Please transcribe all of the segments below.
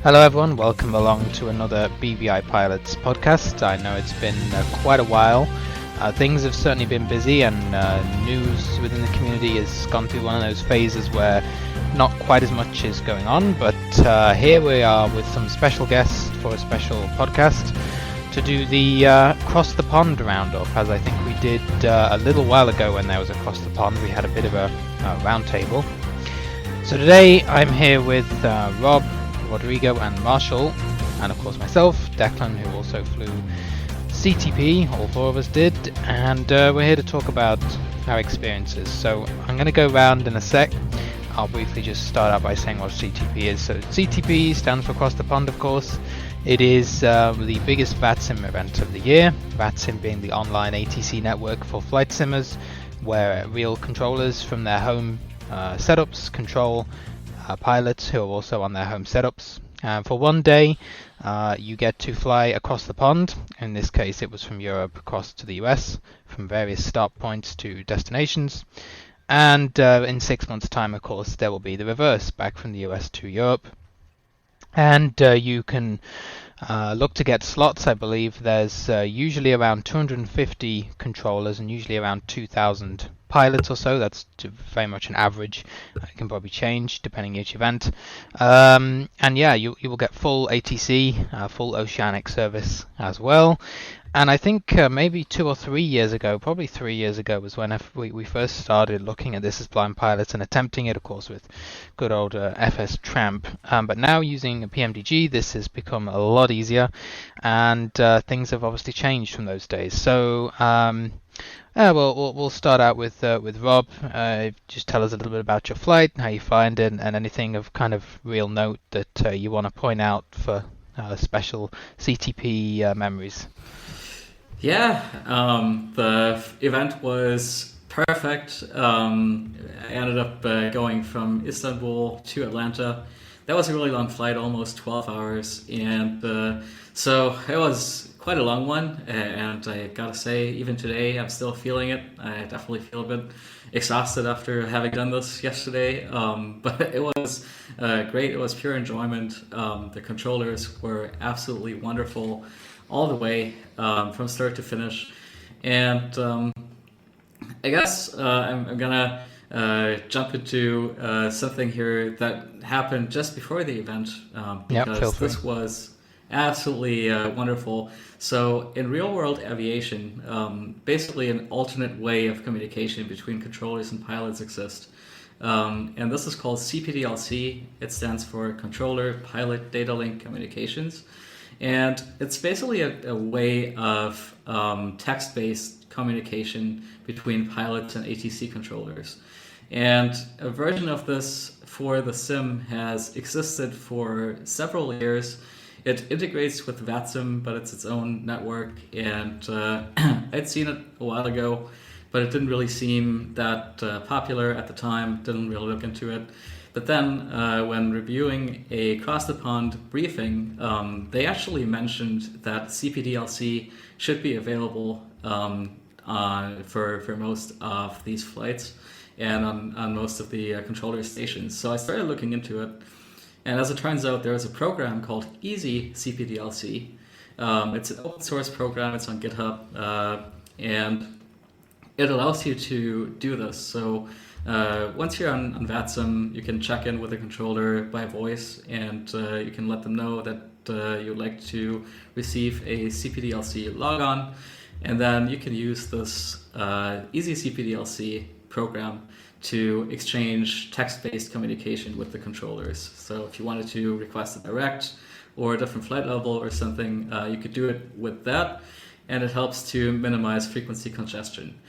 Hello, everyone. Welcome along to another BVI Pilots podcast. I know it's been quite a while. Things have certainly been busy, and news within the community has gone through one of those phases where not quite as much is going on. But here we are with some special guests for a special podcast to do the Cross the Pond roundup, as I think we did a little while ago when there was Across the Pond. We had a bit of a roundtable. So today I'm here with Rob, Rodrigo and Marshall, and of course myself, Declan, who also flew CTP, all four of us did, and we're here to talk about our experiences. So I'm going to go round in a sec. I'll briefly just start out by saying what CTP is. So CTP stands for Across the Pond, of course. It is the biggest vatsim event of the year, vatsim being the online ATC network for flight simmers, where real controllers from their home setups control pilots who are also on their home setups. For one day, you get to fly across the pond. In this case, it was from Europe across to the US, from various start points to destinations. And in 6 months' time, of course, there will be the reverse, back from the US to Europe. And you can look to get slots. I believe there's usually around 250 controllers and usually around 2,000 pilots or so. That's very much an average. It can probably change depending each event. And yeah, you will get full ATC, full oceanic service as well. And I think maybe 2 or 3 years ago, probably 3 years ago, was when we first started looking at this as blind pilots and attempting it, of course, with good old FS Tramp. But now using PMDG, this has become a lot easier, and things have obviously changed from those days. So we'll start out with Rob. Just tell us a little bit about your flight, how you find it, and anything of kind of real note that you want to point out for special CTP memories. Yeah, the event was perfect. I ended up going from Istanbul to Atlanta. That was a really long flight, almost 12 hours, and so it was quite a long one. And I gotta say, even today, I'm still feeling it. I definitely feel a bit exhausted after having done this yesterday, but it was great. It was pure enjoyment. The controllers were absolutely wonderful all the way from start to finish. And I guess I'm gonna jump into something here that happened just before the event, because this was absolutely wonderful. So in real world aviation, basically an alternate way of communication between controllers and pilots exists. And this is called CPDLC. It stands for Controller Pilot Data Link Communications. And it's basically a way of text-based communication between pilots and ATC controllers. And a version of this for the sim has existed for several years. It integrates with vatsim, but it's its own network. And I'd seen it a while ago, but it didn't really seem that popular at the time. Didn't really look into it. But then when reviewing a Cross the Pond briefing, they actually mentioned that CPDLC should be available for most of these flights and on most of the controller stations. So I started looking into it. And as it turns out, there's a program called Easy CPDLC. It's an open source program. It's on GitHub. And it allows you to do this. So once you're on vatsim, you can check in with the controller by voice, and you can let them know that you'd like to receive a CPDLC logon, and then you can use this Easy CPDLC program to exchange text-based communication with the controllers. So if you wanted to request a direct or a different flight level or something, you could do it with that, and it helps to minimize frequency congestion.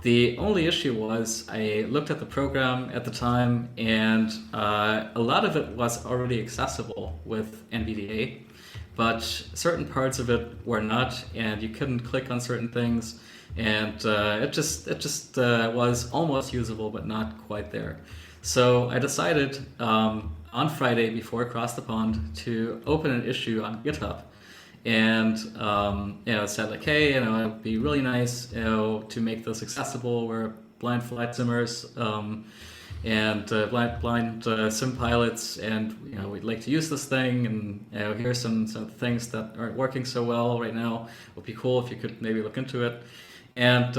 The only issue was I looked at the program at the time, and a lot of it was already accessible with NVDA, but certain parts of it were not, and you couldn't click on certain things, and it just was almost usable, but not quite there. So I decided on Friday before Across the Pond to open an issue on GitHub. And said like, hey, it'd be really nice, to make this accessible. We're blind flight simmers, and blind sim pilots, and we'd like to use this thing, and here's some things that aren't working so well right now. It would be cool if you could maybe look into it. And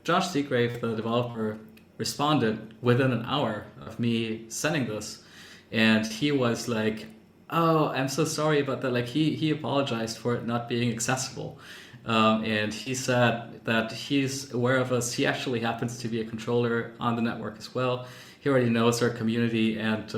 Josh Seagrave, the developer, responded within an hour of me sending this, and he was like, "Oh, I'm so sorry about that." Like he apologized for it not being accessible, and he said that he's aware of us. He actually happens to be a controller on the network as well. He already knows our community, and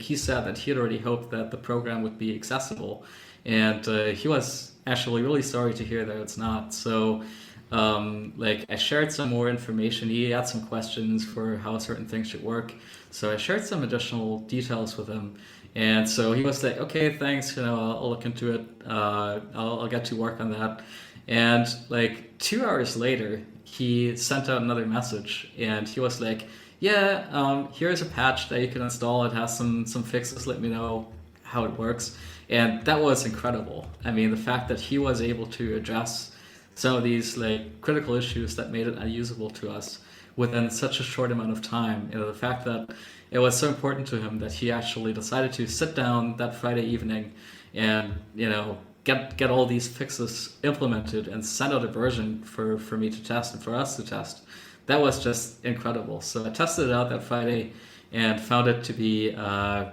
he said that he had already hoped that the program would be accessible, and he was actually really sorry to hear that it's not. So I shared some more information. He had some questions for how certain things should work, so I shared some additional details with him. And so he was like, "Okay, thanks. I'll look into it. I'll get to work on that." And like 2 hours later, he sent out another message, and he was like, "Yeah, here's a patch that you can install. It has some fixes. Let me know how it works." And that was incredible. I mean, the fact that he was able to address some of these like critical issues that made it unusable to us within such a short amount of time. The fact that it was so important to him that he actually decided to sit down that Friday evening and get all these fixes implemented and send out a version for me to test and for us to test. That was just incredible. So I tested it out that Friday and found it to be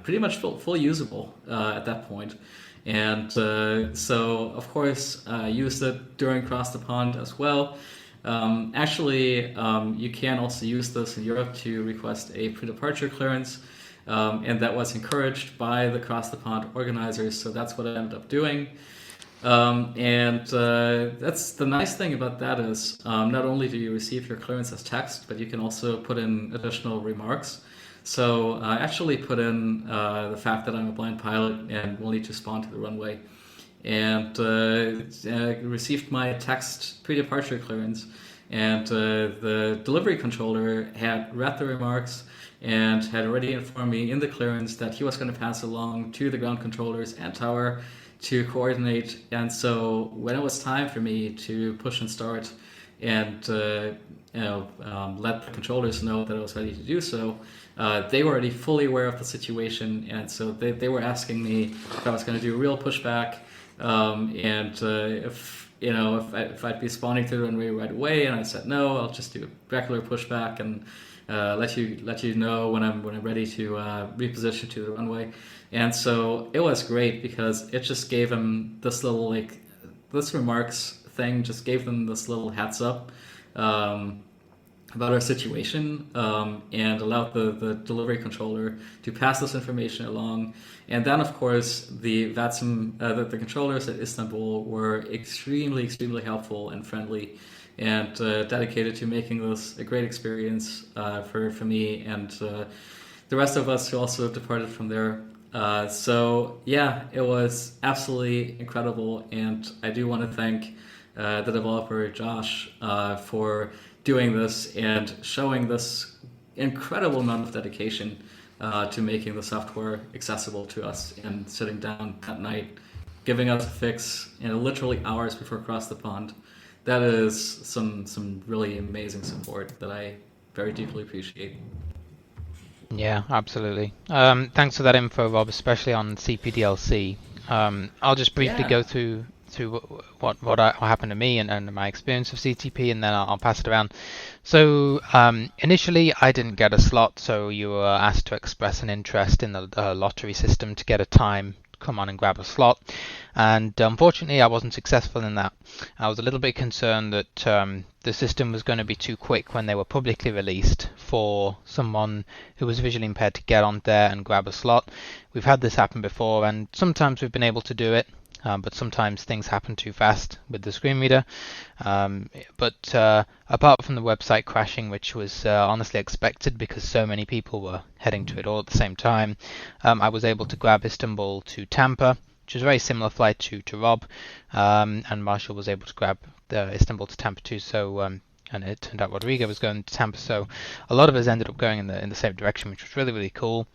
pretty much fully usable at that point. And so, of course, I used it during Cross the Pond as well. You can also use this in Europe to request a pre-departure clearance, and that was encouraged by the Cross the Pond organizers, so that's what I ended up doing. That's the nice thing about that is not only do you receive your clearance as text, but you can also put in additional remarks. So I actually put in the fact that I'm a blind pilot and will need to spawn to the runway, and received my text pre-departure clearance. And the delivery controller had read the remarks and had already informed me in the clearance that he was going to pass along to the ground controllers and tower to coordinate. And so when it was time for me to push and start and let the controllers know that I was ready to do so, they were already fully aware of the situation, and so they were asking me if I was going to do a real pushback, if I'd be spawning to the runway right away, and I said no, I'll just do a regular pushback and let you know when I'm ready to reposition to the runway. And so it was great because it just gave them this little this remarks thing just gave them this little heads up about our situation, and allowed the delivery controller to pass this information along. And then, of course, the vatsim, the controllers at Istanbul were extremely, extremely helpful and friendly, and dedicated to making this a great experience for me and the rest of us who also departed from there. So yeah, it was absolutely incredible, and I do want to thank the developer Josh for doing this and showing this incredible amount of dedication to making the software accessible to us, and sitting down at night, giving us a fix literally hours before Cross the Pond. That is some really amazing support that I very deeply appreciate. Yeah, absolutely. Thanks for that info, Rob, especially on CPDLC. I'll just briefly go through what happened to me and my experience of CTP, and then I'll pass it around. So initially I didn't get a slot, so you were asked to express an interest in the lottery system to get a time, come on and grab a slot, and unfortunately I wasn't successful in that. I was a little bit concerned that the system was going to be too quick when they were publicly released for someone who was visually impaired to get on there and grab a slot. We've had this happen before, and sometimes we've been able to do it, but sometimes things happen too fast with the screen reader. But apart from the website crashing, which was honestly expected because so many people were heading to it all at the same time, I was able to grab Istanbul to Tampa, which is a very similar flight to Rob, and Marshall was able to grab Istanbul to Tampa too. So and it turned out Rodrigo was going to Tampa, so a lot of us ended up going in the same direction, which was really, really cool.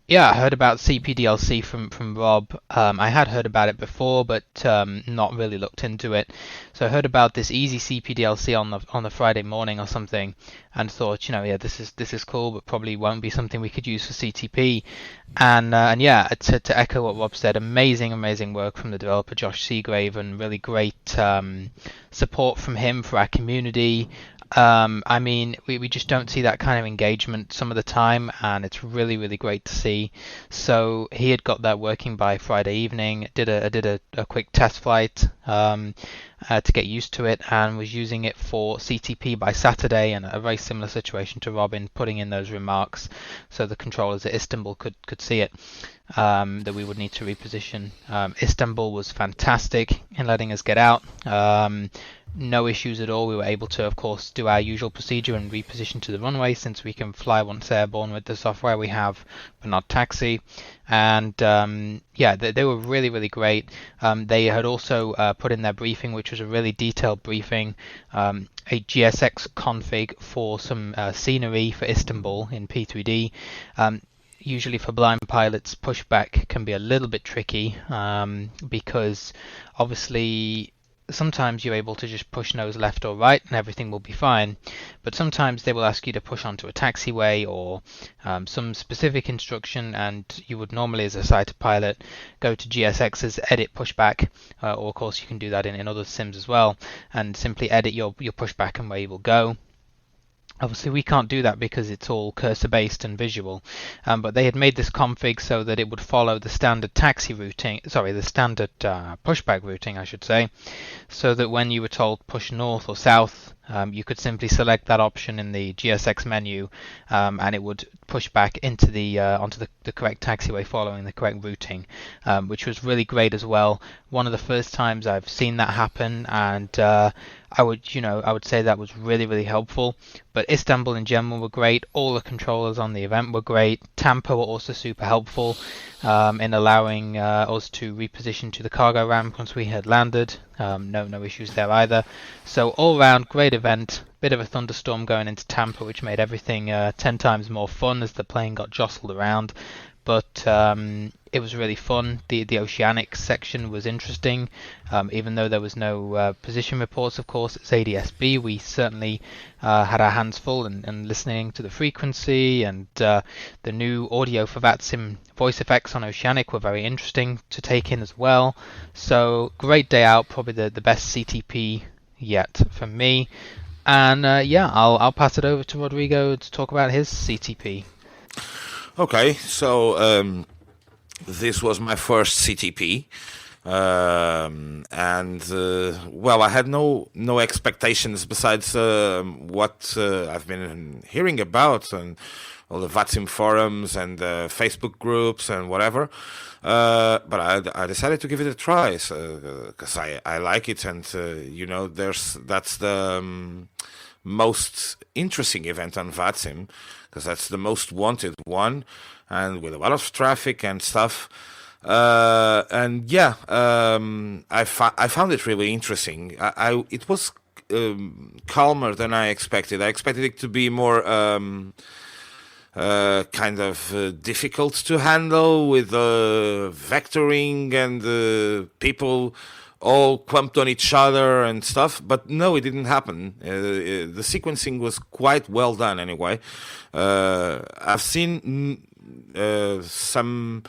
Yeah, I heard about CPDLC from Rob. I had heard about it before, but not really looked into it. So I heard about this easy CPDLC on the Friday morning or something, and thought, yeah, this is cool, but probably won't be something we could use for CTP. And yeah, to echo what Rob said, amazing work from the developer Josh Seagrave, and really great support from him for our community. I mean, we just don't see that kind of engagement some of the time, and it's really great to see. So he had got that working by Friday evening. Did a quick test flight to get used to it, and was using it for CTP by Saturday. And a very similar situation to Robin, putting in those remarks so the controllers at Istanbul could see it. That we would need to reposition. Istanbul was fantastic in letting us get out. No issues at all. We were able to, of course, do our usual procedure and reposition to the runway, since we can fly once airborne with the software we have, but not taxi. And yeah, they were really great. They had also put in their briefing, which was a really detailed briefing, a GSX config for some scenery for Istanbul in P3D. Usually for blind pilots, pushback can be a little bit tricky, because obviously sometimes you're able to just push nose left or right and everything will be fine, but sometimes they will ask you to push onto a taxiway or some specific instruction, and you would normally, as a sighted pilot, go to GSX's edit pushback, or of course you can do that in other sims as well, and simply edit your pushback and where you will go. Obviously, we can't do that because it's all cursor based and visual, but they had made this config so that it would follow the standard taxi routing, sorry, the standard pushback routing, I should say, so that when you were told push north or south, you could simply select that option in the GSX menu, and it would push back into onto the correct taxiway following the correct routing, which was really great as well. One of the first times I've seen that happen, and I would say that was really helpful. But Istanbul in general were great. All the controllers on the event were great. Tampa were also super helpful in allowing us to reposition to the cargo ramp once we had landed. No issues there either. So all round, great event. Bit of a thunderstorm going into Tampa, which made everything 10 times more fun as the plane got jostled around. But it was really fun. The oceanic section was interesting, even though there was no position reports, of course. It's ADSB. We certainly had our hands full and listening to the frequency, and the new audio for vatsim voice effects on oceanic were very interesting to take in as well. So great day out, probably the best CTP yet for me. And yeah, I'll pass it over to Rodrigo to talk about his CTP. Okay, so this was my first CTP, and well, I had no expectations besides what I've been hearing about and all the vatsim forums and Facebook groups and whatever. But I decided to give it a try because I like it, and that's the most interesting event on vatsim, because that's the most wanted one, and with a lot of traffic and stuff. And yeah, I found it really interesting. It was calmer than I expected. I expected it to be more kind of difficult to handle, with vectoring and people all clumped on each other and stuff, but no, it didn't happen. The sequencing was quite well done anyway. I've seen some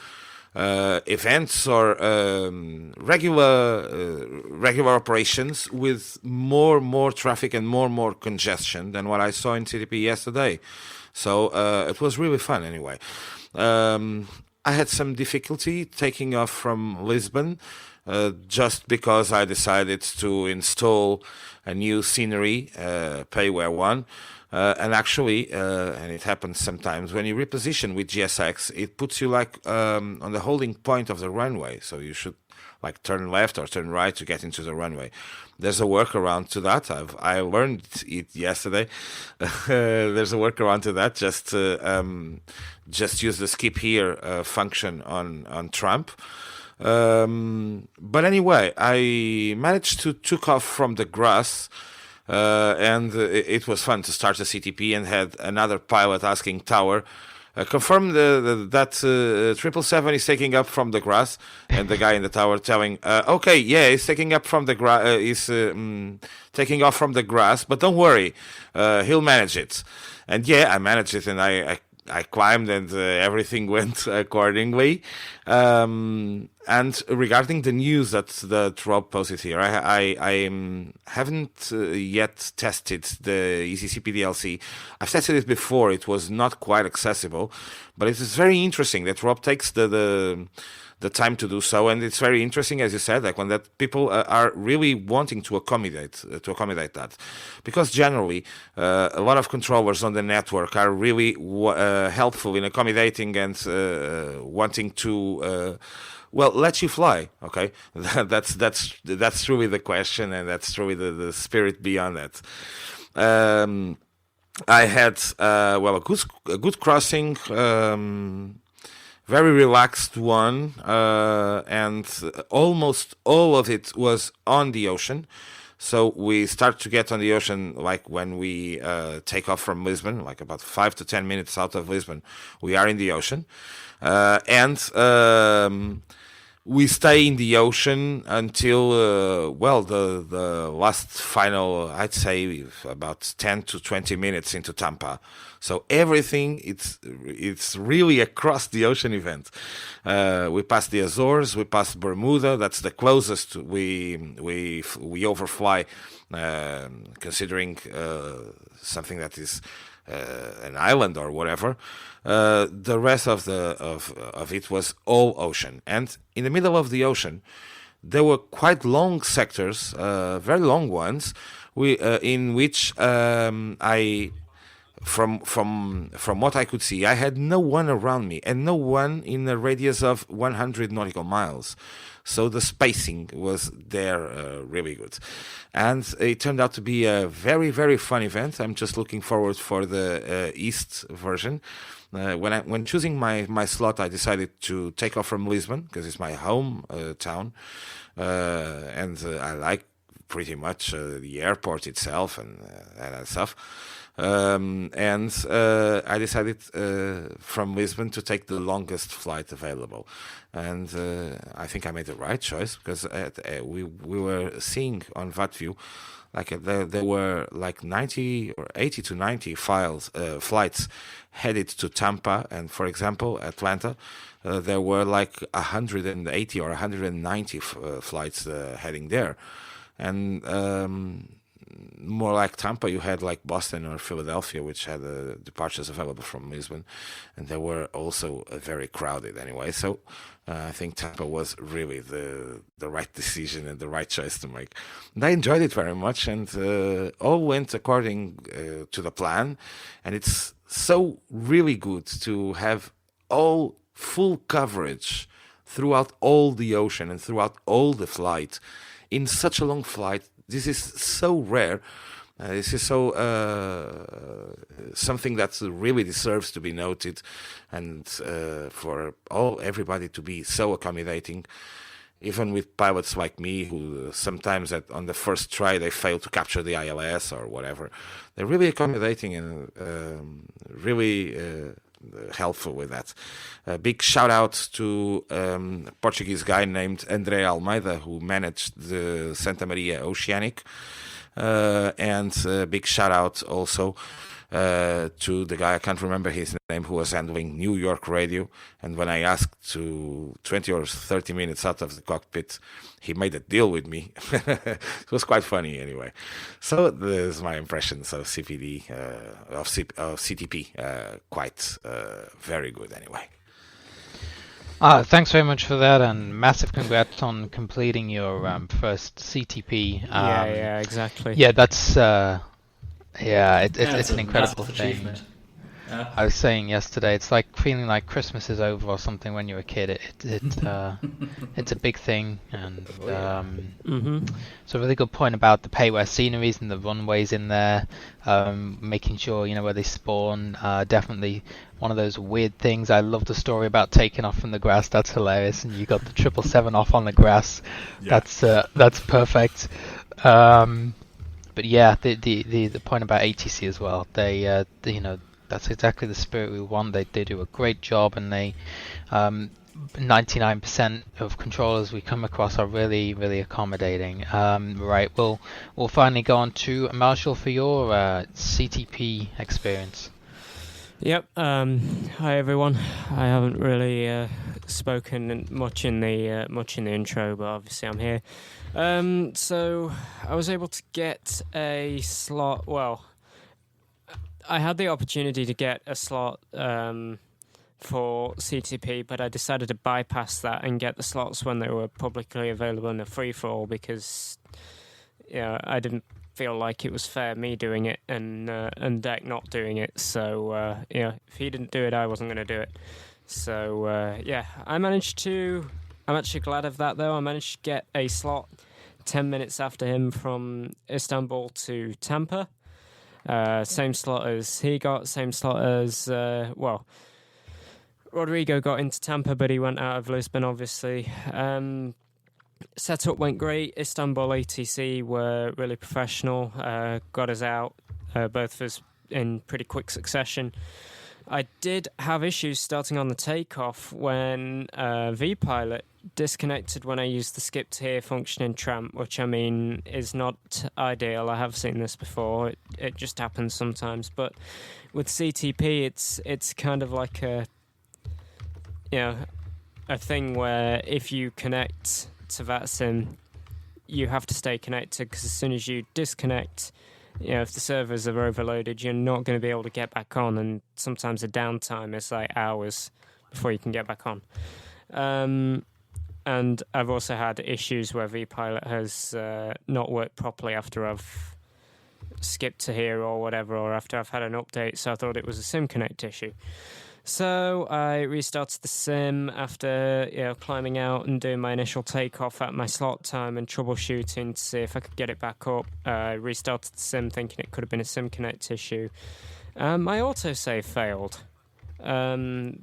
events or regular operations with more traffic and more congestion than what I saw in CTP yesterday. So it was really fun anyway. I had some difficulty taking off from Lisbon, just because I decided to install a new scenery, Payware one. And actually, and it happens sometimes, when you reposition with GSX, it puts you like on the holding point of the runway. So you should like turn left or turn right to get into the runway. There's a workaround to that. I learned it yesterday. There's a workaround to that. Just use the skip here function on Trump. But anyway, I managed to took off from the grass, and it was fun to start a CTP, and had another pilot asking tower, confirm that 777 is taking up from the grass, and the guy in the tower telling, okay, yeah, it's taking up from the taking off from the grass, but don't worry, he'll manage it. And yeah, I managed it, and I climbed, and everything went accordingly. And regarding the news that Rob posted here, I haven't yet tested the ECCP DLC. I've tested it before; it was not quite accessible, but it is very interesting that Rob takes the time to do so, and it's very interesting, as you said, like when that people are really wanting to accommodate that, because generally a lot of controllers on the network are really helpful in accommodating and wanting to let you fly. Okay, that's really the question, and that's really the spirit beyond that. I had a good crossing. Very relaxed one, and almost all of it was on the ocean. So we start to get on the ocean like when we take off from Lisbon, like about 5 to 10 minutes out of Lisbon, we are in the ocean. And we stay in the ocean until, the last final, I'd say about 10 to 20 minutes into Tampa. So everything, it's really across the ocean event. We passed the Azores, we passed Bermuda. That's the closest we overfly, considering something that is an island or whatever. The rest of it was all ocean, and in the middle of the ocean, there were quite long sectors, very long ones, in which From what I could see, I had no one around me and no one in a radius of 100 nautical miles. So the spacing was there really good. And it turned out to be a very, very fun event. I'm just looking forward for the East version. When choosing my slot, I decided to take off from Lisbon because it's my home town. And I like pretty much the airport itself and that stuff. I decided from Lisbon to take the longest flight available, and I think I made the right choice because we were seeing on VatView like there were like 90 or 80 to 90 flights headed to Tampa, and for example Atlanta, there were like 180 or 190 flights heading there, and more like Tampa, you had like Boston or Philadelphia, which had departures available from Lisbon, and they were also very crowded anyway. So I think Tampa was really the right decision and the right choice to make. And I enjoyed it very much, and all went according to the plan. And it's so really good to have all full coverage throughout all the ocean and throughout all the flight in such a long flight. This is so rare. This is so something that really deserves to be noted, and for everybody to be so accommodating, even with pilots like me who sometimes on the first try they fail to capture the ILS or whatever. They're really accommodating and really helpful with that. A big shout out to a Portuguese guy named André Almeida who managed the Santa Maria Oceanic, and a big shout out also to the guy, I can't remember his name, who was handling New York radio, and when I asked to 20 or 30 minutes out of the cockpit, he made a deal with me. It was quite funny anyway. So this is my impressions of CPD, of CTP, quite very good anyway. Thanks very much for that, and massive congrats on completing your first CTP. Yeah, exactly. Yeah, that's it's an incredible thing. Yeah. I was saying yesterday, it's like feeling like Christmas is over or something when you're a kid. It's a big thing, and it's a really good point about the payware sceneries and the runways in there, making sure you know where they spawn. Definitely one of those weird things. I love the story about taking off from the grass. That's hilarious, and you got the 777 off on the grass. Yeah. That's perfect. But yeah, the point about ATC as well. They That's exactly the spirit we want. They do a great job, and 99% of controllers we come across are really, really accommodating. Right, we'll finally go on to Marshall for your CTP experience. Yep. Hi everyone. I haven't really spoken much in the intro, but obviously I'm here. So I was able to get a slot. Well, I had the opportunity to get a slot for CTP, but I decided to bypass that and get the slots when they were publicly available in a free-for-all because I didn't feel like it was fair me doing it and Deck not doing it. So if he didn't do it, I wasn't going to do it. So I'm actually glad of that though. I managed to get a slot 10 minutes after him from Istanbul to Tampa. Same slot as he got, same slot as Rodrigo got into Tampa, but he went out of Lisbon, obviously. Setup went great. Istanbul ATC were really professional, got us out, both of us in pretty quick succession. I did have issues starting on the takeoff when vPilot disconnected when I used the skip to here function in Tramp, which I mean is not ideal. I have seen this before. It just happens sometimes. But with CTP, it's kind of like a thing where if you connect to vatsim, you have to stay connected because as soon as you disconnect, if the servers are overloaded, you're not going to be able to get back on, and sometimes the downtime is like hours before you can get back on. And I've also had issues where vPilot has not worked properly after I've skipped to here or whatever, or after I've had an update, so I thought it was a SIM Connect issue. So I restarted the sim after climbing out and doing my initial takeoff at my slot time and troubleshooting to see if I could get it back up. I restarted the sim thinking it could have been a SIM Connect issue. My autosave failed. The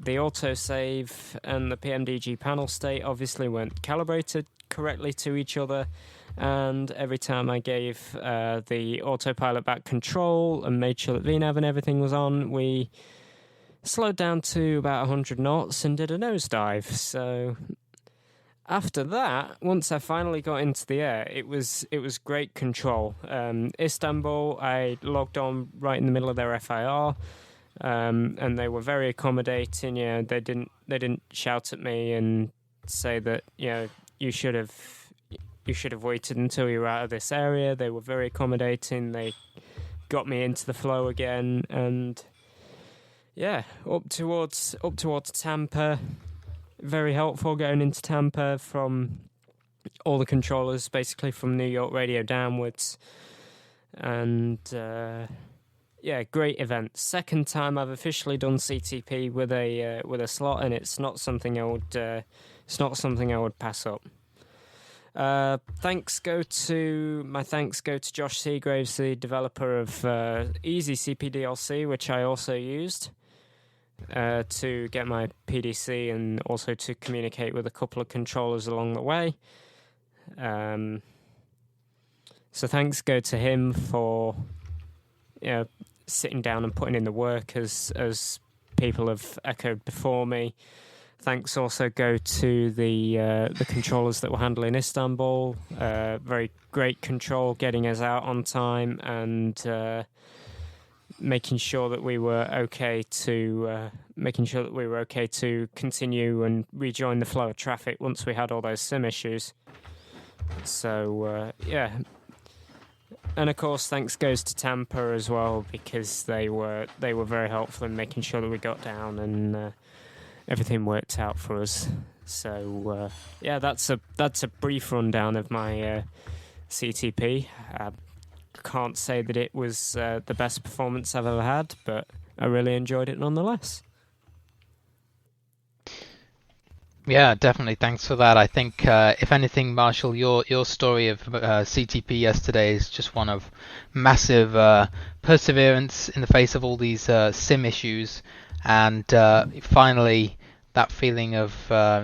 autosave and the PMDG panel state obviously weren't calibrated correctly to each other, and every time I gave the autopilot back control and made sure that VNav and everything was on, we slowed down to about 100 knots and did a nosedive. So after that, once I finally got into the air, it was great control. Istanbul, I logged on right in the middle of their FIR, and they were very accommodating. They didn't shout at me and say that you should have waited until you were out of this area. They were very accommodating. They got me into the flow again, and up towards Tampa. Very helpful going into Tampa from all the controllers, basically from New York radio downwards. And great event. Second time I've officially done CTP with a slot, and it's not something I would pass up. Thanks go to Josh Seagraves, the developer of Easy CPDLC, which I also used to get my PDC and also to communicate with a couple of controllers along the way. So thanks go to him for sitting down and putting in the work as people have echoed before me. Thanks also go to the controllers that were handling Istanbul. Very great control, getting us out on time and making sure that we were okay to continue and rejoin the flow of traffic once we had all those sim issues. So and of course thanks goes to Tampa as well, because they were very helpful in making sure that we got down and everything worked out for us. So that's a brief rundown of my CTP. Can't say that it was the best performance I've ever had, but I really enjoyed it nonetheless. Yeah, definitely. Thanks for that. I think, if anything, Marshall, your story of CTP yesterday is just one of massive perseverance in the face of all these sim issues, and finally that feeling of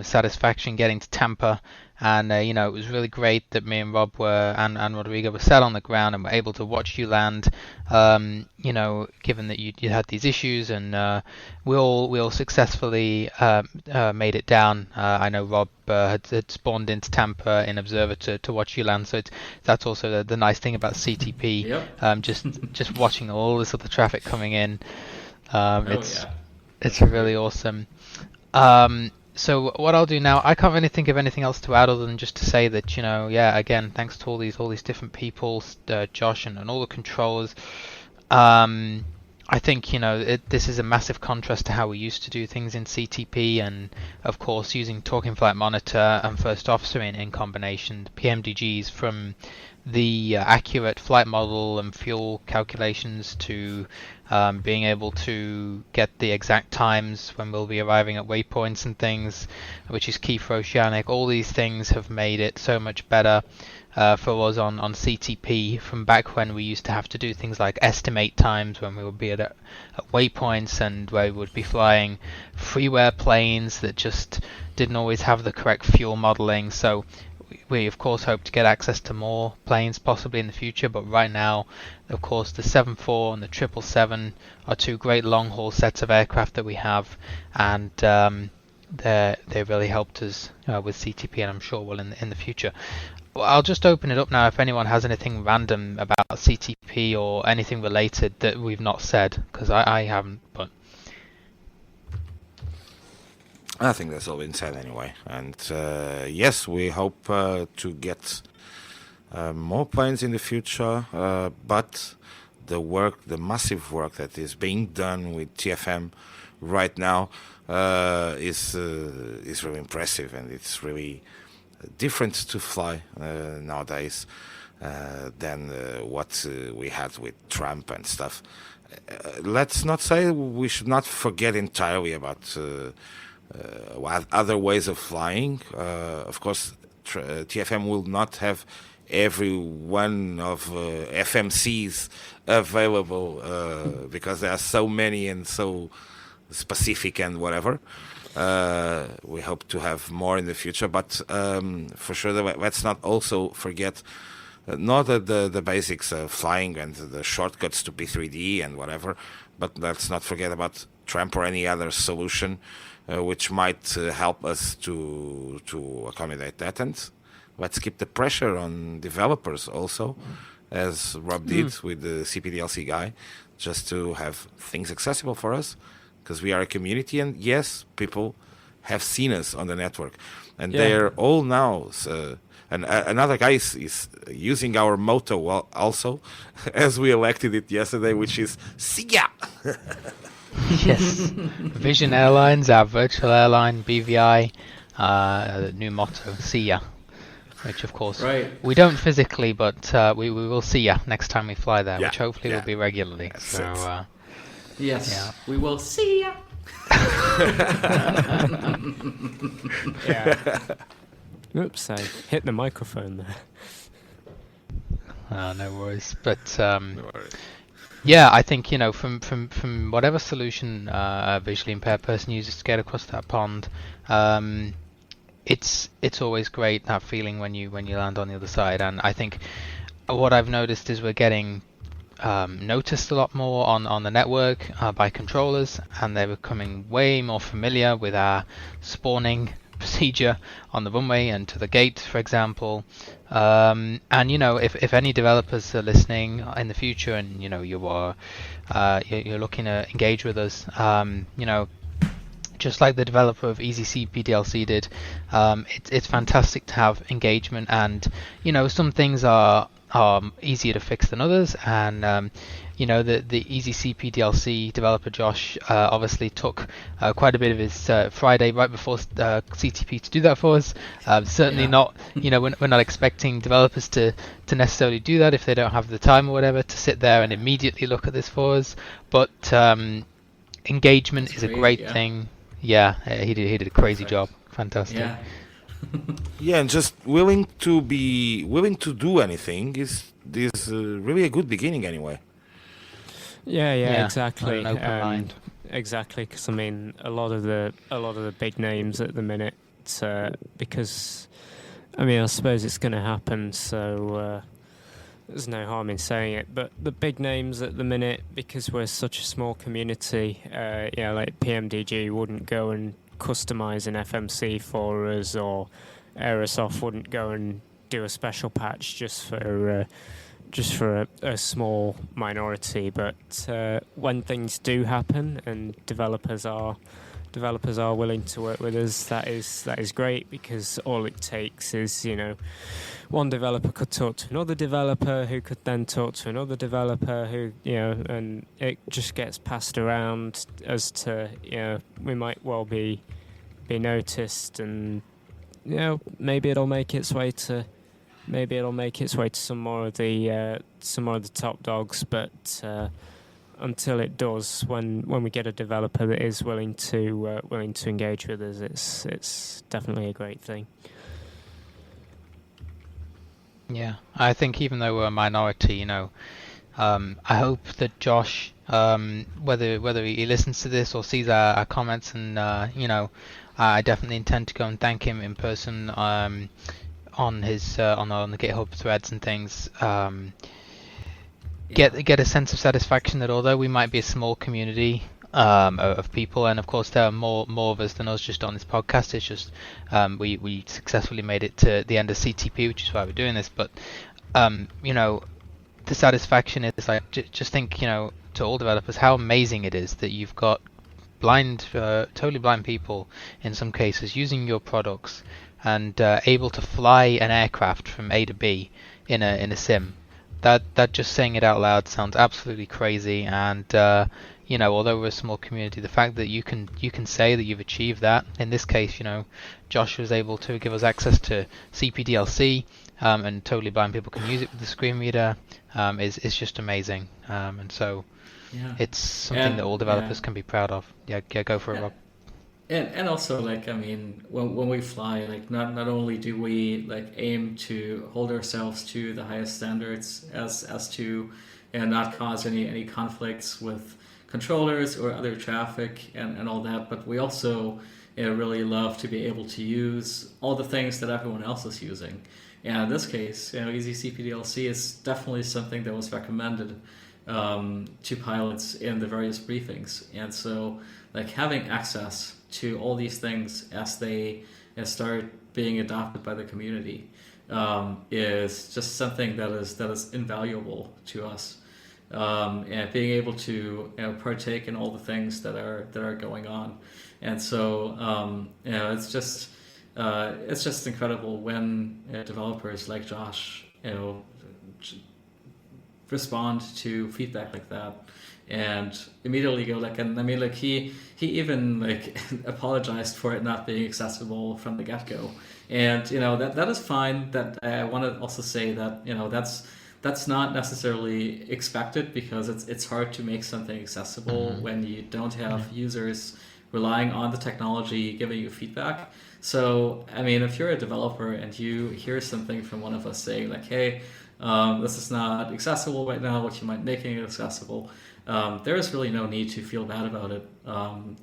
satisfaction getting to Tampa. And it was really great that me and Rob and Rodrigo were sat on the ground and were able to watch you land. Given that you had these issues, and we all successfully made it down. I know Rob had spawned into Tampa in Observer to watch you land, so that's also the nice thing about CTP. Yep. Just watching all this other traffic coming in. It's Yeah. really awesome. So what I'll do now, I can't really think of anything else to add other than just to say that, again, thanks to all these different people, Josh and all the controllers. I think, this is a massive contrast to how we used to do things in CTP, and of course using Talking Flight Monitor and First Officer in combination, PMDGs from the accurate flight model and fuel calculations to being able to get the exact times when we'll be arriving at waypoints and things, which is key for Oceanic. All these things have made it so much better for us on CTP from back when we used to have to do things like estimate times when we would be at waypoints, and where we would be flying freeware planes that just didn't always have the correct fuel modeling. So we of course hope to get access to more planes possibly in the future, but right now, of course, the 74 and the 777 are two great long haul sets of aircraft that we have, and they really helped us with CTP, and I'm sure will in the future. Well, I'll just open it up now if anyone has anything random about CTP or anything related that we've not said, because I haven't, but I think that's all been said anyway. And yes, we hope to get more planes in the future, but the massive work that is being done with TFM right now is really impressive, and it's really different to fly nowadays than what we had with Trump and stuff. Let's not say we should not forget entirely about other ways of flying. Of course, TFM will not have every one of FMCs available because there are so many and so specific and whatever. We hope to have more in the future, but for sure, let's not also forget not the basics of flying and the shortcuts to P3D and whatever, but let's not forget about Tramp or any other solution which might help us to accommodate that. And let's keep the pressure on developers also, as Rob did with the CPDLC guy, just to have things accessible for us, because we are a community, and yes, people have seen us on the network, and they're all now. And another guy is using our motto also, as we elected it yesterday, which is "See ya." Yes, Vision Airlines, our virtual airline, BVI, the new motto, "See ya," which of course we don't physically, but we will see ya next time we fly there, which hopefully will be regularly. So. Yes, we will see ya. Oops, I hit the microphone there. No worries. But yeah, I think from whatever solution a visually impaired person uses to get across that pond, it's always great, that feeling when you land on the other side. And I think what I've noticed is we're getting noticed a lot more on the network by controllers, and they're becoming way more familiar with our spawning procedure on the runway and to the gate, for example. And if any developers are listening in the future, and you're looking to engage with us, just like the developer of EasyC PDLC did, it's fantastic to have engagement, and some things are easier to fix than others, and the EasyC PDLC developer Josh obviously took quite a bit of his Friday right before CTP to do that for us. Certainly not, we're not expecting developers to necessarily do that if they don't have the time or whatever to sit there and immediately look at this for us. But engagement is a great thing. Yeah, he did a crazy job. Fantastic. Yeah. Yeah, and just willing to do anything is really a good beginning anyway. Yeah, exactly. An open mind. exactly, because I mean, a lot of the big names at the minute, because I mean, I suppose it's going to happen, so there's no harm in saying it. But the big names at the minute, because we're such a small community, like PMDG wouldn't go and customize an FMC for us, or Aerosoft wouldn't go and do a special patch just for a small minority. But when things do happen and developers are willing to work with us, that is great, because all it takes is, one developer could talk to another developer, who could then talk to another developer, who, and it just gets passed around as to, we might well be noticed, and maybe it'll make its way to some more of the top dogs, but until it does, when we get a developer that is willing to engage with us, it's definitely a great thing. Yeah, I think even though we're a minority, I hope that Josh, whether he listens to this or sees our comments, and I definitely intend to go and thank him in person on his on the GitHub threads and things. Get a sense of satisfaction that although we might be a small community of people, and of course there are more of us than us just on this podcast, it's just we successfully made it to the end of CTP, which is why we're doing this. But the satisfaction is like, just think, to all developers, how amazing it is that you've got totally blind people in some cases using your products and able to fly an aircraft from A to B in a sim. That just saying it out loud sounds absolutely crazy, and although we're a small community, the fact that you can say that you've achieved that, in this case, Josh was able to give us access to CPDLC, and totally blind people can use it with the screen reader, is just amazing, and so it's something that all developers can be proud of. Yeah, go for it, Rob. And also, like, I mean, when we fly, like, not only do we like aim to hold ourselves to the highest standards as to not cause any conflicts with controllers or other traffic and all that, but we also really love to be able to use all the things that everyone else is using. And in this case, Easy CPDLC is definitely something that was recommended to pilots in the various briefings, and so like having access to all these things as they start being adopted by the community is just something that is invaluable to us, and being able to partake in all the things that are going on, and so it's just incredible when developers like Josh respond to feedback like that and immediately go like, and I mean, like he even like apologized for it not being accessible from the get-go, and that is fine. That I want to also say that that's not necessarily expected, because it's hard to make something accessible when you don't have users relying on the technology giving you feedback. So I mean, if you're a developer and you hear something from one of us saying like, hey, this is not accessible right now, what you might making it accessible, there is really no need to feel bad about it,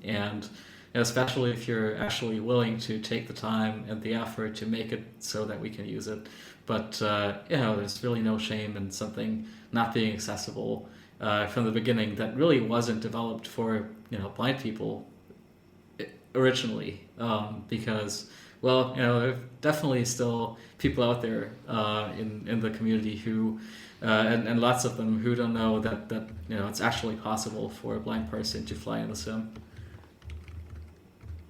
and especially if you're actually willing to take the time and the effort to make it so that we can use it. But there's really no shame in something not being accessible from the beginning that really wasn't developed for blind people originally, because there are definitely still people out there in the community who, and lots of them who don't know that it's actually possible for a blind person to fly in a sim.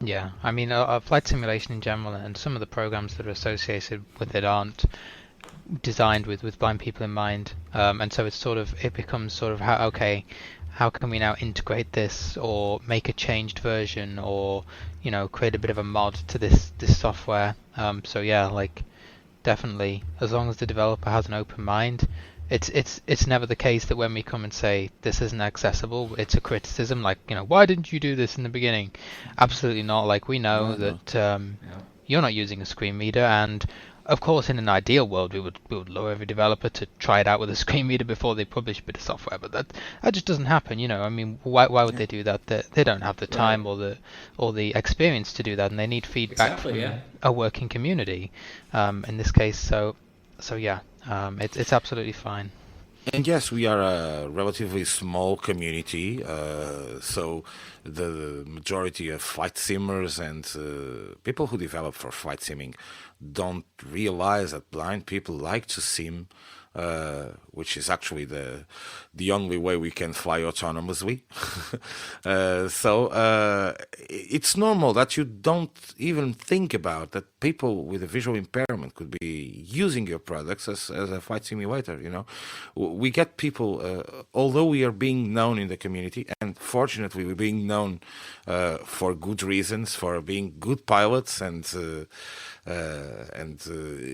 Yeah, I mean, flight simulation in general, and some of the programs that are associated with it aren't designed with blind people in mind, and so it becomes sort of how can we now integrate this or make a changed version, or create a bit of a mod to this software. So yeah, like, definitely, as long as the developer has an open mind, it's never the case that when we come and say this isn't accessible, it's a criticism, like, why didn't you do this in the beginning? Absolutely not. Like, we know that you're not using a screen reader, and of course, in an ideal world, we would love every developer to try it out with a screen reader before they publish a bit of software, but that just doesn't happen. I mean, why would they do that? They don't have the time or the experience to do that, and they need feedback from a working community. In this case, so yeah, it's absolutely fine. And yes, we are a relatively small community, so the majority of flight simmers and people who develop for flight simming don't realize that blind people like to sim, which is actually the only way we can fly autonomously. So it's normal that you don't even think about that people with a visual impairment could be using your products as a flight simulator. We get people, although we are being known in the community, and fortunately we're being known for good reasons, for being good pilots, and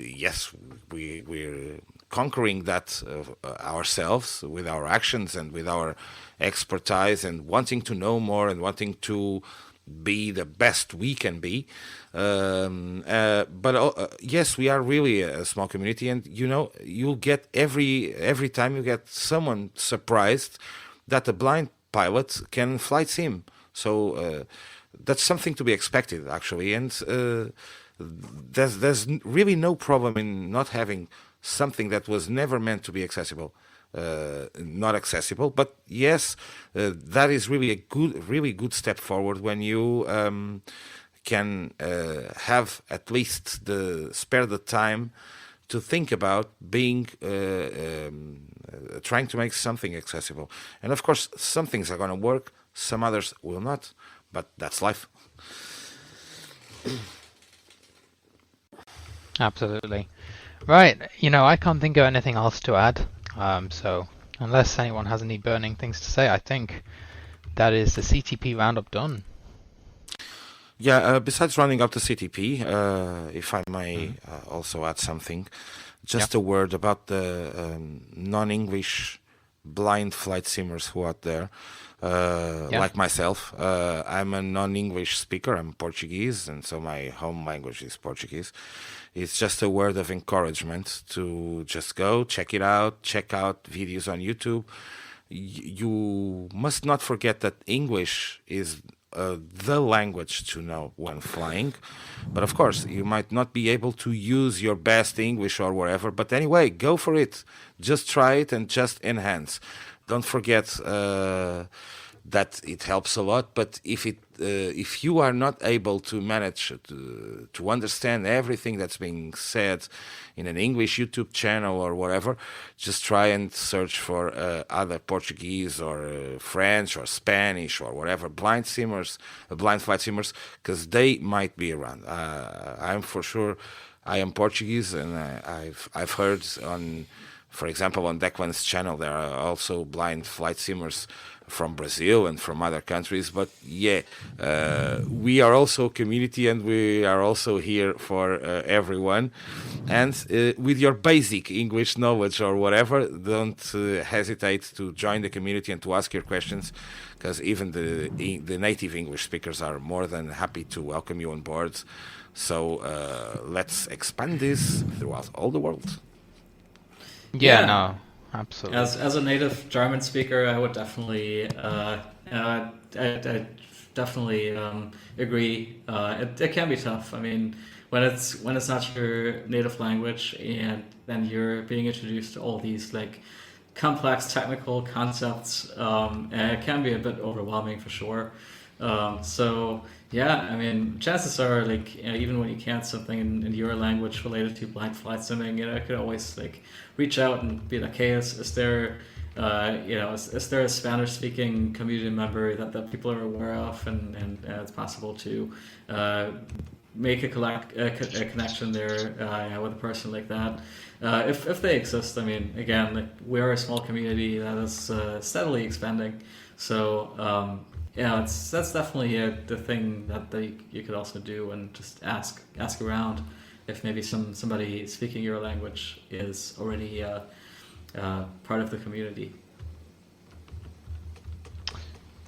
yes, we're conquering that ourselves with our actions and with our expertise, and wanting to know more and wanting to be the best we can be. But yes, we are really a small community, and you'll get every time you get someone surprised that a blind pilot can flight sim. So that's something to be expected, actually, and there's really no problem in not having something that was never meant to be accessible, not accessible. But yes, that is really really good step forward when you can have at least spare the time to think about being trying to make something accessible. And of course, some things are going to work, some others will not, but that's life. Absolutely. Right, I can't think of anything else to add. So unless anyone has any burning things to say, I think that is the CTP roundup done. Yeah, besides rounding up the CTP, if I may also add something, just a word about the non-English blind flight simmers who are out there. Like myself, I'm a non-English speaker. I'm Portuguese, and so my home language is Portuguese. It's just a word of encouragement to just go check it out, check out videos on YouTube. You must not forget that English is the language to know when flying. But of course, you might not be able to use your best English or whatever. But anyway, go for it. Just try it and just enhance. Don't forget that it helps a lot. But if you are not able to manage to understand everything that's being said in an English YouTube channel or whatever, just try and search for other Portuguese or French or Spanish or whatever blind flight simmers, because they might be around. I'm for sure. I am Portuguese, and I've heard on, for example, on Declan's channel, there are also blind flight simmers from Brazil and from other countries. But yeah, we are also a community, and we are also here for everyone. And with your basic English knowledge or whatever, don't hesitate to join the community and to ask your questions, because even the native English speakers are more than happy to welcome you on board. So let's expand this throughout all the world. Yeah, no, absolutely. As a native German speaker, I would definitely I definitely agree. It can be tough. I mean, when it's not your native language, and then you're being introduced to all these like complex technical concepts, it can be a bit overwhelming for sure. So yeah, I mean, chances are, like, even when you can't something in your language related to blind flight simming, I could always like reach out and be like, hey, is there is there a Spanish speaking community member that people are aware of, and it's possible to make a connection there with a person like that, if they exist. I mean, again, like, we're a small community that is steadily expanding, so that's definitely the thing that you could also do, and just ask around if maybe somebody speaking your language is already part of the community.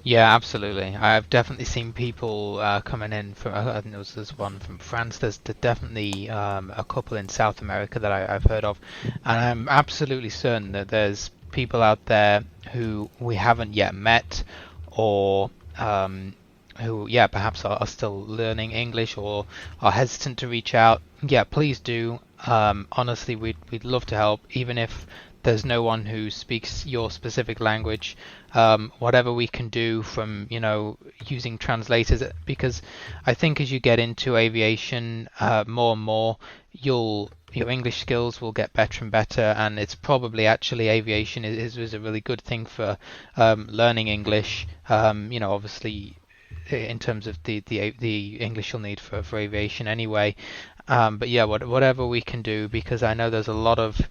Yeah, absolutely. I've definitely seen people coming in from. I think there's one from France. There's definitely a couple in South America that I've heard of, and I'm absolutely certain that there's people out there who we haven't yet met, or who, yeah, perhaps are still learning English or are hesitant to reach out. Yeah, please do. Honestly, we'd love to help, even if there's no one who speaks your specific language. Whatever we can do, from using translators, because I think as you get into aviation more and more, your English skills will get better and better, and it's probably actually aviation is a really good thing for learning English. Obviously in terms of the English you'll need for aviation anyway. But yeah, whatever we can do, because I know there's a lot of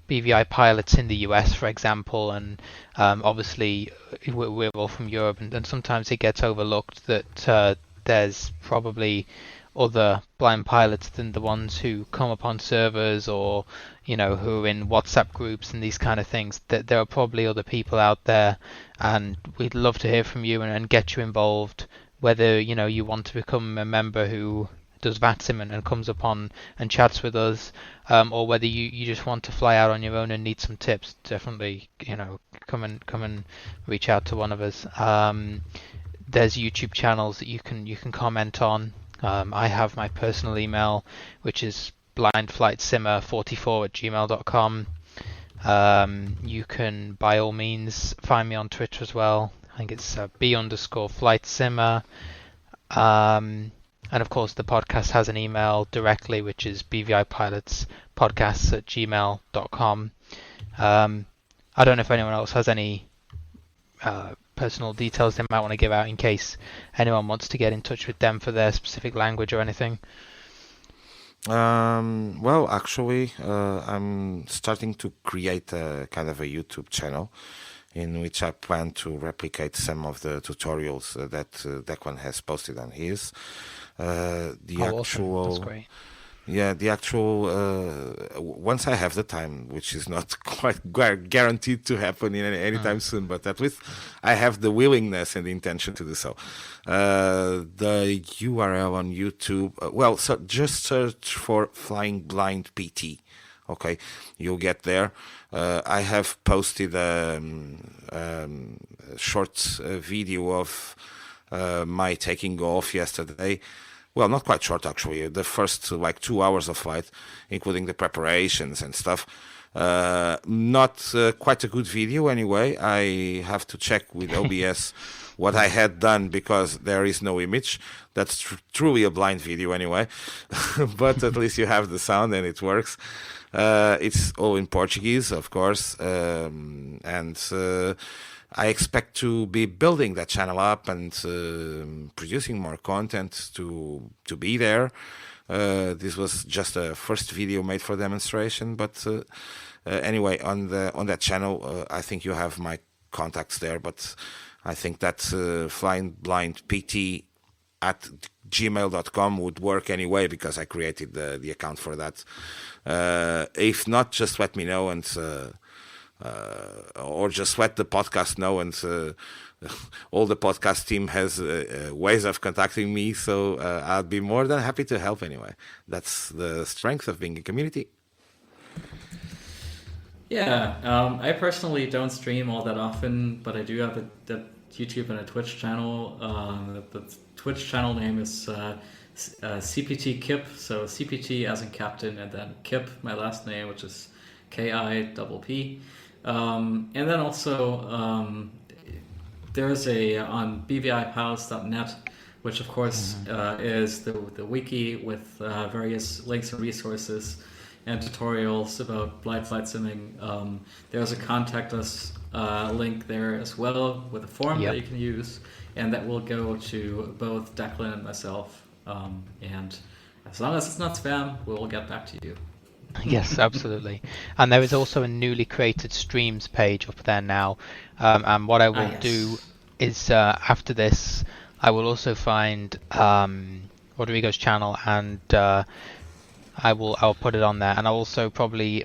BVI pilots in the US, for example, and obviously we're all from Europe, and sometimes it gets overlooked that there's probably other blind pilots than the ones who come upon servers, or who are in WhatsApp groups and these kind of things. That there are probably other people out there, and we'd love to hear from you and get you involved, whether you want to become a member who does vatsim and comes upon and chats with us, or whether you just want to fly out on your own and need some tips. Definitely come and reach out to one of us. There's YouTube channels that you can comment on. I have my personal email, which is blindflightsimmer44@gmail.com. You can by all means find me on Twitter as well. I think it's b_flightsimmer. And of course, the podcast has an email directly, which is bvipilotspodcasts@gmail.com. I don't know if anyone else has any personal details they might want to give out in case anyone wants to get in touch with them for their specific language or anything. Well, actually, I'm starting to create a kind of a YouTube channel in which I plan to replicate some of the tutorials that Declan has posted on his. Awesome. That's great. Yeah, the actual, once I have the time, which is not quite guaranteed to happen in anytime soon, but at least I have the willingness and the intention to do so. The URL on YouTube, so just search for Flying Blind PT. Okay, you'll get there. I have posted a short video of my taking off yesterday. Well, not quite short, actually. The first 2 hours of flight, including the preparations and stuff. Not quite a good video anyway. I have to check with OBS what I had done, because there is no image. That's truly a blind video anyway. But at least you have the sound and it works. It's all in Portuguese, of course. I expect to be building that channel up and producing more content to be there. This was just a first video made for demonstration, but anyway, on that channel, I think you have my contacts there. But I think that flyingblindpt@gmail.com would work anyway, because I created the account for that. If not, just let me know, and or just let the podcast know, and all the podcast team has ways of contacting me, so I'll be more than happy to help anyway. That's the strength of being a community. Yeah, I personally don't stream all that often, but I do have a YouTube and a Twitch channel. The Twitch channel name is CPT Kip, so CPT as in captain, and then Kip, my last name, which is KIPP. And then also there's on bvipilots.net, which of course is the wiki with various links and resources and tutorials about blind flight simming. There's a contact us link there as well, with a form that you can use, and that will go to both Declan and myself. And as long as it's not spam, we'll get back to you. Yes, absolutely. And there is also a newly created streams page up there now. And what I will do is, after this, I will also find Rodrigo's channel, and I'll put it on there. And I'll also probably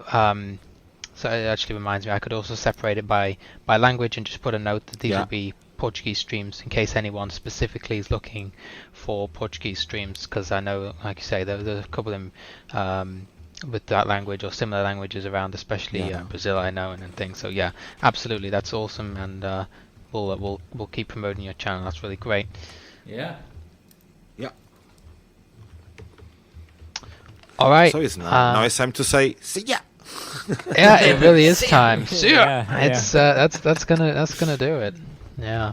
so it actually reminds me, I could also separate it by language and just put a note that these will be Portuguese streams in case anyone specifically is looking for Portuguese streams, because I know, like you say, there's a couple of them with that language or similar languages around, especially Brazil, I know, and things. So yeah, absolutely, that's awesome, and we'll keep promoting your channel. That's really great. Yeah. Yeah. All right. So it's now it's time to say see ya. Yeah, it really is time. See ya. Yeah, It's that's gonna do it. Yeah.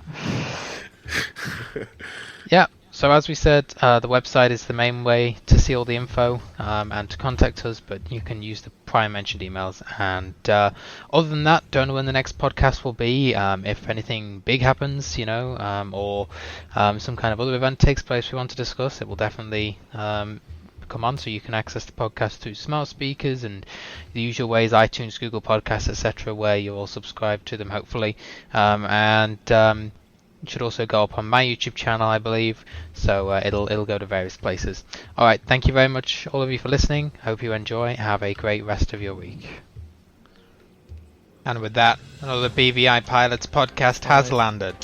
Yeah. So as we said, the website is the main way to see all the info and to contact us, but you can use the prior mentioned emails. And other than that, don't know when the next podcast will be. If anything big happens, or some kind of other event takes place we want to discuss, it will definitely come on, so you can access the podcast through smart speakers and the usual ways, iTunes, Google Podcasts, etc., where you're all subscribed to them, hopefully. It should also go up on my YouTube channel, I believe, so it'll go to various places. All right, thank you very much, all of you, for listening. Hope you enjoy. Have a great rest of your week. And with that, another BVI Pilots podcast has landed.